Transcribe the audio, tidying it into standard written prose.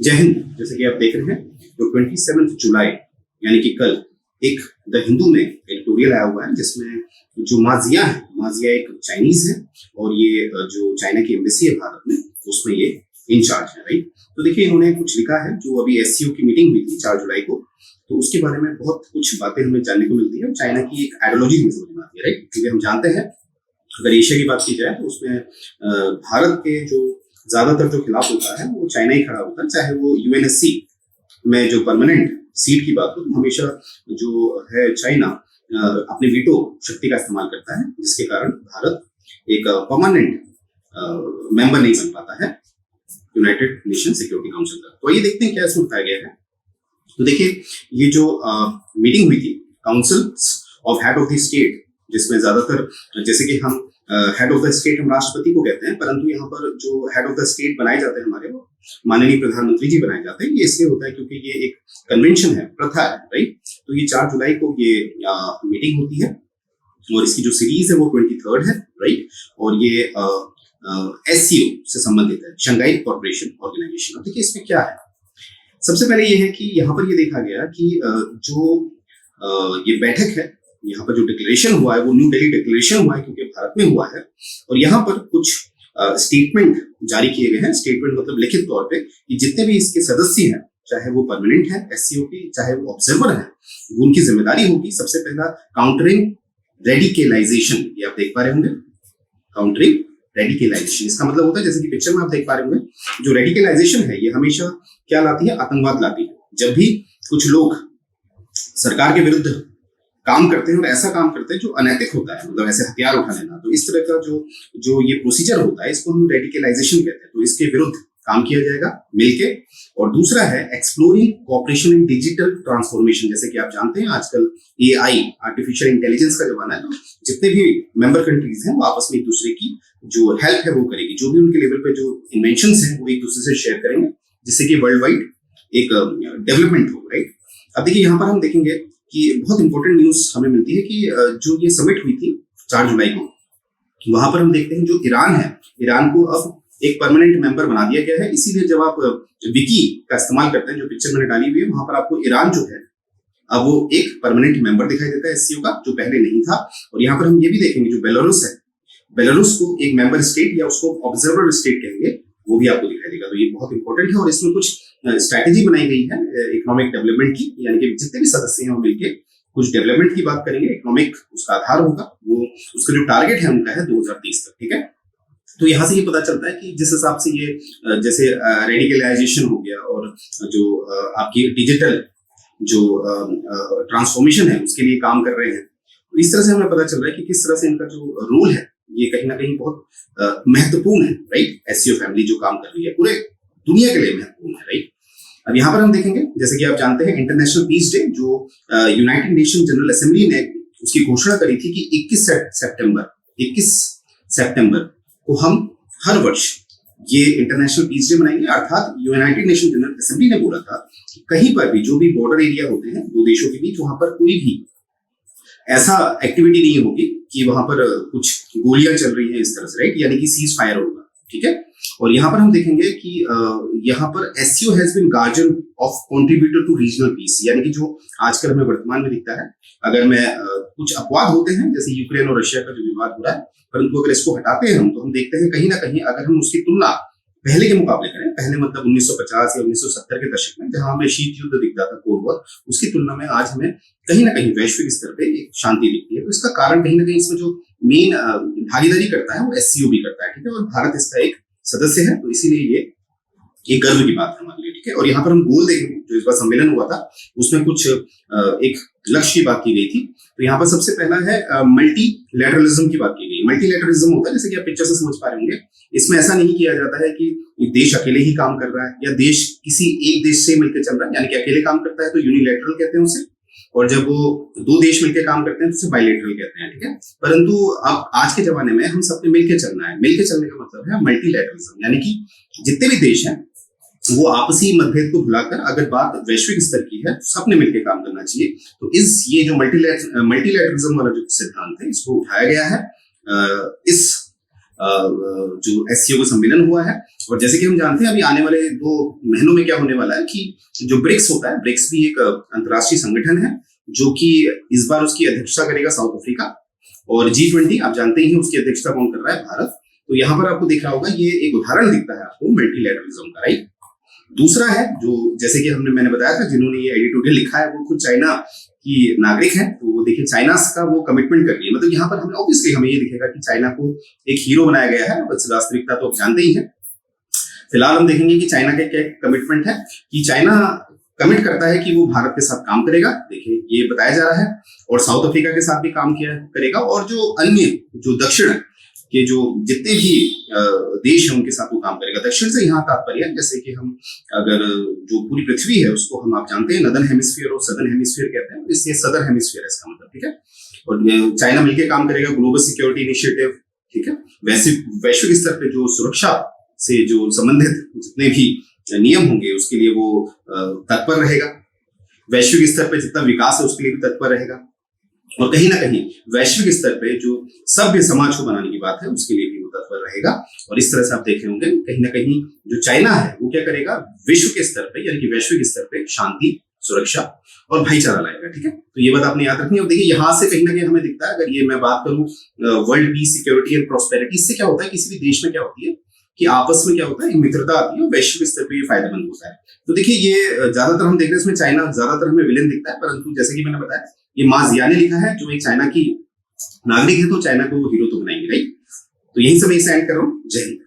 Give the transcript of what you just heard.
जय हिंद। जैसे कि आप देख रहे हैं तो 27 जुलाई यानी कि कल एक द हिंदू में एडिटोरियल आया हुआ है जिसमें जो माजिया है, माजिया एक चाइनीज है और ये जो चाइना की एम्बेसी है भारत में उसमें ये इंचार्ज है, राइट। तो देखिए इन्होंने कुछ लिखा है जो अभी एससीओ की मीटिंग हुई थी 4 जुलाई को, तो उसके बारे में बहुत कुछ बातें हमें जानने को मिलती है और चाइना की एक आइडियोलॉजी हमें समझ में आती है, राइट। क्योंकि हम जानते हैं अगर एशिया की बात की जाए तो उसमें भारत के जो ज्यादातर जो खिलाफ होता है वो चाइना ही खड़ा होता है। चाहे वो यूएनएससी में जो परमानेंट सीट की बात हो तो हमेशा जो है चाइना अपने वीटो शक्ति का इस्तेमाल करता है, जिसके कारण भारत एक परमानेंट मेंबर नहीं बन पाता है यूनाइटेड नेशन सिक्योरिटी काउंसिल का। तो ये देखते हैं क्या इसमें बताया गया है। तो देखिए ये जो मीटिंग हुई थी councils of head of the state, जिसमें ज्यादातर जैसे कि हम हेड ऑफ द स्टेट हम राष्ट्रपति को कहते हैं, परंतु यहाँ पर जो हेड ऑफ द स्टेट बनाए जाते हैं हमारे वो माननीय प्रधानमंत्री जी बनाए जाते हैं। ये इसलिए होता है क्योंकि ये एक कन्वेंशन है, प्रथा है, राइट। तो ये 4 जुलाई को ये मीटिंग होती है और इसकी जो सीरीज है वो 23rd है, राइट। और ये एससीओ से संबंधित है, शंघाई कॉर्पोरेशन ऑर्गेनाइजेशन। अब देखिए इसमें क्या है, सबसे पहले ये है कि यहाँ पर ये देखा गया कि जो ये बैठक है, यहाँ पर जो डिक्लेरेशन हुआ है वो न्यू दिल्ली डिक्लेरेशन हुआ है क्योंकि भारत में हुआ है और यहाँ पर कुछ स्टेटमेंट जारी किए गए हैं। स्टेटमेंट मतलब लिखित तौर पे कि जितने भी इसके सदस्य हैं, चाहे वो परमानेंट है एससीओ के, चाहे वो ऑब्जर्वर है, वो उनकी जिम्मेदारी होगी सबसे पहला काउंटरिंग रेडिकलाइजेशन। ये आप देख पा रहे होंगे, काउंटरिंग रेडिकलाइजेशन। इसका मतलब होता है जैसे कि पिक्चर में आप देख पा रहे होंगे, जो रेडिकलाइजेशन है ये हमेशा क्या लाती है, आतंकवाद लाती है। जब भी कुछ लोग सरकार के विरुद्ध काम करते हैं और ऐसा काम करते हैं जो अनैतिक होता है, मतलब ऐसे हथियार उठा लेना, तो इस तरह का जो ये प्रोसीजर होता है इसको हम रेडिकलाइजेशन कहते हैं। तो इसके विरुद्ध काम किया जाएगा मिलके। और दूसरा है एक्सप्लोरिंग कोऑपरेशन इन डिजिटल ट्रांसफॉर्मेशन। जैसे कि आप जानते हैं आजकल एआई आर्टिफिशियल इंटेलिजेंस का जमाना है, तो जितने भी मेंबर कंट्रीज हैं वो आपस में एक दूसरे की जो हेल्प है वो करेगी, जो भी उनके लेवल पे जो इन्वेंशंस हैं वो एक दूसरे से शेयर करेंगे, जिससे कि वर्ल्ड वाइड एक डेवलपमेंट हो, राइट। अब देखिए यहाँ पर हम देखेंगे कि बहुत इंपॉर्टेंट न्यूज हमें मिलती है कि जो ये समिट हुई थी 4 जुलाई को, वहां पर हम देखते हैं जो ईरान है, ईरान को अब एक परमानेंट मेंबर बना दिया गया है। इसीलिए जब आप विकी का इस्तेमाल करते हैं, जो पिक्चर मैंने डाली हुई है, वहां पर आपको ईरान जो है अब वो एक परमानेंट मेंबर दिखाई देता है एससीओ का, जो पहले नहीं था। और यहाँ पर हम ये भी देखेंगे जो बेलारूस है, बेलारूस को एक मेंबर स्टेट या उसको ऑब्जर्वर स्टेट कहेंगे, वो भी आपको दिखाई देगा। तो ये बहुत इंपॉर्टेंट है और इसमें कुछ स्ट्रैटेजी बनाई गई है इकोनॉमिक डेवलपमेंट की, यानी कि जितने भी सदस्य हैं वो मिलकर कुछ डेवलपमेंट की बात करेंगे। इकोनॉमिक उसका आधार होगा, वो उसका जो टारगेट है उनका है 2030 तक, ठीक है। तो यहाँ से ये पता चलता है कि जिस हिसाब से ये जैसे रेडिकलाइजेशन हो गया और जो आपकी डिजिटल जो ट्रांसफॉर्मेशन है उसके लिए काम कर रहे हैं, तो इस तरह से हमें पता चल रहा है कि किस तरह से इनका जो रोल है ये कहीं ना कहीं बहुत महत्वपूर्ण है, राइट। एससीओ फैमिली जो काम कर रही है पूरे दुनिया के लिए महत्वपूर्ण है, राइट। अब यहाँ पर हम देखेंगे जैसे कि आप जानते हैं इंटरनेशनल पीस डे जो यूनाइटेड नेशन जनरल असेंबली ने उसकी घोषणा करी थी कि 21 सितंबर को हम हर वर्ष ये इंटरनेशनल पीस डे मनाएंगे। अर्थात यूनाइटेड नेशन जनरल असेंबली ने बोला था कि कहीं पर भी जो भी बॉर्डर एरिया होते हैं दो देशों के बीच, वहां पर कोई भी ऐसा एक्टिविटी नहीं होगी कि वहां पर कुछ गोलियां चल रही हैं इस तरह से, राइट, यानी कि सीज फायर होगा, ठीक है। और यहाँ पर हम देखेंगे कि यहाँ पर SCO has been guardian of contributor to regional peace, यानी कि जो आजकल हमें वर्तमान में दिखता है, अगर मैं कुछ अपवाद होते हैं जैसे यूक्रेन और रशिया का जो विवाद हो रहा है, परंतु अगर इसको हटाते हैं हम तो हम देखते हैं कहीं ना कहीं अगर हम उसकी तुलना पहले के मुकाबले करें, पहले मतलब 1950 या 1970 के दशक में जहां हमें शीत युद्ध दिखता था, कोल्ड वॉर, उसकी तुलना में आज हमें कहीं ना कहीं वैश्विक स्तर पे एक शांति दिखती है। तो इसका कारण कहीं ना कहीं इसमें जो मेन भागीदारी करता है वो एससीओ भी करता है, ठीक है। और भारत इसका एक सदस्य है, तो इसीलिए ये गर्व की बात है हमारे लिए, ठीक है। और यहाँ पर हम गोल देखेंगे जो इस बार सम्मेलन हुआ था उसमें कुछ एक लक्ष्य की बात की गई थी। तो यहाँ पर सबसे पहला है मल्टीलैटरलिज्म की बात की गई। मल्टीलैटरलिज्म होता है जैसे कि आप पिक्चर से समझ पा रहे होंगे, इसमें ऐसा नहीं किया जाता है कि देश अकेले ही काम कर रहा है या देश किसी एक देश से मिलकर चल रहा है, यानी कि अकेले काम करता है तो यूनिलैटरल कहते हैं उसे, और जब वो दो देश मिलकर काम करते हैं तो उसे बायलैटरल कहते हैं, ठीक है। परंतु अब आज के जमाने में हम सबने मिलकर चलना है। मिलकर चलने का मतलब है मल्टीलैटरलिज्म, यानी कि जितने भी देश हैं वो आपसी मतभेद को भुलाकर अगर बात वैश्विक स्तर की है तो सबने मिलकर काम करना चाहिए। तो ये जो मल्टीलैटरलिज्म वाला जो सिद्धांत है इसको उठाया गया है इस जो SCO का सम्मेलन हुआ है। और जैसे कि हम जानते हैं अभी आने वाले 2 महीनों में क्या होने वाला है कि जो ब्रिक्स होता है, ब्रिक्स भी एक अंतर्राष्ट्रीय संगठन है जो कि इस बार उसकी अध्यक्षता करेगा साउथ अफ्रीका, और G20 आप जानते ही हैं उसकी अध्यक्षता कौन कर रहा है, भारत। तो यहाँ पर आपको दिख रहा होगा, ये एक उदाहरण दिखता है आपको मल्टीलैटरलिज्म का, राइट। दूसरा है जो जैसे कि मैंने बताया था, जिन्होंने ये एडिटोरियल लिखा है वो खुद चाइना की नागरिक है। तो वो देखिए चाइना का वो कमिटमेंट कर रही है, मतलब यहाँ पर हमें ऑब्वियसली हमें ये दिखेगा कि चाइना को एक हीरो बनाया गया है। वास्तविकता तो आप जानते ही हैं। फिलहाल हम देखेंगे कि चाइना का क्या कमिटमेंट है, कि चाइना कमिट करता है कि वो भारत के साथ काम करेगा, देखिए ये बताया जा रहा है, और साउथ अफ्रीका के साथ भी काम किया करेगा, और जो अन्य जो दक्षिण के जो जितने भी देश हैं उनके साथ वो काम करेगा। दक्षिण से यहाँ तात्पर्य है जैसे कि हम अगर जो पूरी पृथ्वी है उसको हम आप जानते हैं नदर्न हेमिस्फीयर और सदर्न हेमिस्फीयर कहते हैं, इसलिए सदर्न हेमिस्फीयर है इसका मतलब, ठीक है। और चाइना मिलकर काम करेगा ग्लोबल सिक्योरिटी इनिशिएटिव, ठीक है। वैश्विक स्तर पे जो सुरक्षा से जो संबंधित जितने भी नियम होंगे उसके लिए वो तत्पर रहेगा। वैश्विक स्तर पे जितना विकास है उसके लिए भी तत्पर रहेगा, और कहीं ना कहीं वैश्विक स्तर पे जो सभ्य समाज को बनाने की बात है उसके लिए भी वो तत्पर रहेगा। और इस तरह से आप देखे होंगे कहीं ना कहीं जो चाइना है वो क्या करेगा, विश्व के स्तर पे यानी कि वैश्विक स्तर पे शांति, सुरक्षा और भाईचारा लाएगा, ठीक है। तो ये बात आपने याद रखनी है। और देखिए यहाँ से कहीं ना कहीं हमें दिखता है, अगर ये मैं बात करूं world peace, security and prosperity, इससे क्या होता है, किसी भी देश में क्या होती है कि आपस में क्या होता है, मित्रता आती है, और वैश्विक स्तर पे ये फायदेमंद होता है। तो देखिए ये ज्यादातर हम देख रहे हैं इसमें चाइना ज्यादातर हमें विलेन दिखता है, परंतु जैसे कि मैंने बताया ये मा जिया ने लिखा है जो एक चाइना की नागरिक है, तो चाइना को हीरो तो बनाएंगे, राइट। तो यही सब मैं एंड कर रहा हूँ। जय हिंद।